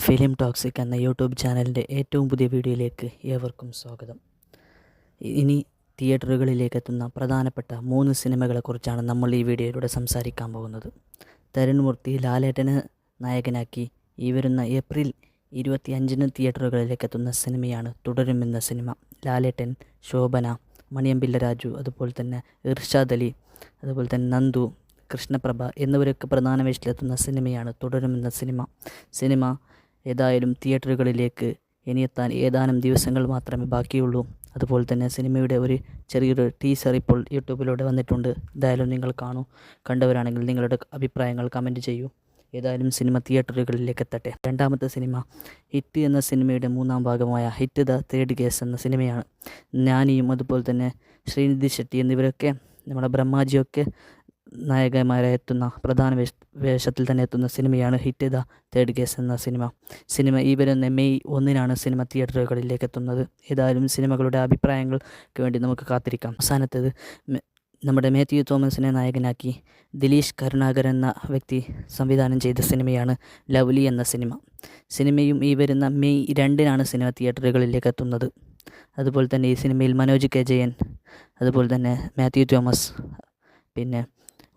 Film toxic എന്ന YouTube ചാനലിൻ്റെ ഏറ്റവും പുതിയ വീഡിയോയിലേക്ക് ഏവർക്കും സ്വാഗതം. ഇനി തിയേറ്ററുകളിലേക്ക് എത്തുന്ന പ്രധാനപ്പെട്ട 3 സിനിമകളെക്കുറിച്ചാണ് നമ്മൾ ഈ വീഡിയോയിലൂടെ സംസാരിക്കാൻ പോകുന്നത്. തരുൺ മൂർത്തി ലാലേട്ടനെ നായകനാക്കി ഈ വരുന്ന ഏപ്രിൽ 25-ന് തിയേറ്ററുകളിലേക്ക് എത്തുന്ന സിനിമയാണ് തുടരും എന്ന സിനിമ. ലാലേട്ടൻ, ശോഭന, മണിയമ്പിള്ള രാജു, അതുപോലെ തന്നെ ഇർഷാദ് അലി, അതുപോലെ തന്നെ നന്ദു, കൃഷ്ണപ്രഭ എന്നിവരൊക്കെ പ്രധാന വേഷത്തിലെത്തുന്ന സിനിമയാണ് തുടരും എന്ന സിനിമ ഏതായാലും തിയേറ്ററുകളിലേക്ക് ഇനിയെത്താൻ ഏതാനും ദിവസങ്ങൾ മാത്രമേ ബാക്കിയുള്ളൂ. അതുപോലെ തന്നെ സിനിമയുടെ ഒരു ചെറിയൊരു ടീസർ ഇപ്പോൾ യൂട്യൂബിലൂടെ വന്നിട്ടുണ്ട്. എന്തായാലും നിങ്ങൾ കാണൂ. കണ്ടവരാണെങ്കിൽ നിങ്ങളുടെ അഭിപ്രായങ്ങൾ കമൻറ്റ് ചെയ്യൂ. ഏതായാലും സിനിമ തിയേറ്ററുകളിലേക്ക് എത്തട്ടെ. രണ്ടാമത്തെ സിനിമ ഹിറ്റ് എന്ന സിനിമയുടെ 3-ാം ഭാഗമായ ഹിറ്റ് ദ തേർഡ് കേസ് എന്ന സിനിമയാണ്. നാനിയും അതുപോലെ തന്നെ ശ്രീനിധി ഷെട്ടി എന്നിവരൊക്കെ നമ്മുടെ ബ്രഹ്മാജിയൊക്കെ നായകന്മാരായി എത്തുന്ന പ്രധാന വേഷത്തിൽ തന്നെ എത്തുന്ന സിനിമയാണ് ഹിറ്റ് ദ തേർഡ് കേസ് എന്ന സിനിമ ഈ വരുന്ന മെയ് 1-നാണ് സിനിമ തിയേറ്ററുകളിലേക്ക് എത്തുന്നത്. ഏതായാലും സിനിമകളുടെ അഭിപ്രായങ്ങൾക്ക് വേണ്ടി നമുക്ക് കാത്തിരിക്കാം. അവസാനത്തേത് നമ്മുടെ മാത്യു തോമസിനെ നായകനാക്കി ദിലീഷ് കരുണാകരൻ എന്ന വ്യക്തി സംവിധാനം ചെയ്ത സിനിമയാണ് ലവ്ലി എന്ന സിനിമയും ഈ വരുന്ന മെയ് 2-നാണ് സിനിമ തിയേറ്ററുകളിലേക്ക് എത്തുന്നത്. അതുപോലെ തന്നെ ഈ സിനിമയിൽ മനോജ് കെ ജയൻ, അതുപോലെ തന്നെ മാത്യു തോമസ്, പിന്നെ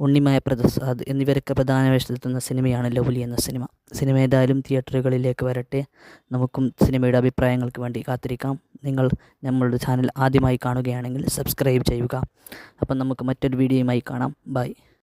ഉണ്ണിമായ പ്രസാദ് എന്നിവരൊക്കെ പ്രധാന വേഷത്തിലെത്തുന്ന സിനിമയാണ് ലവ്ലി എന്ന സിനിമ ഏതായാലും തിയേറ്ററുകളിലേക്ക് വരട്ടെ. നമുക്കും സിനിമയുടെ അഭിപ്രായങ്ങൾക്ക് വേണ്ടി കാത്തിരിക്കാം. നിങ്ങൾ നമ്മളുടെ ചാനൽ ആദ്യമായി കാണുകയാണെങ്കിൽ സബ്സ്ക്രൈബ് ചെയ്യുക. അപ്പം നമുക്ക് മറ്റൊരു വീഡിയോയുമായി കാണാം. ബൈ.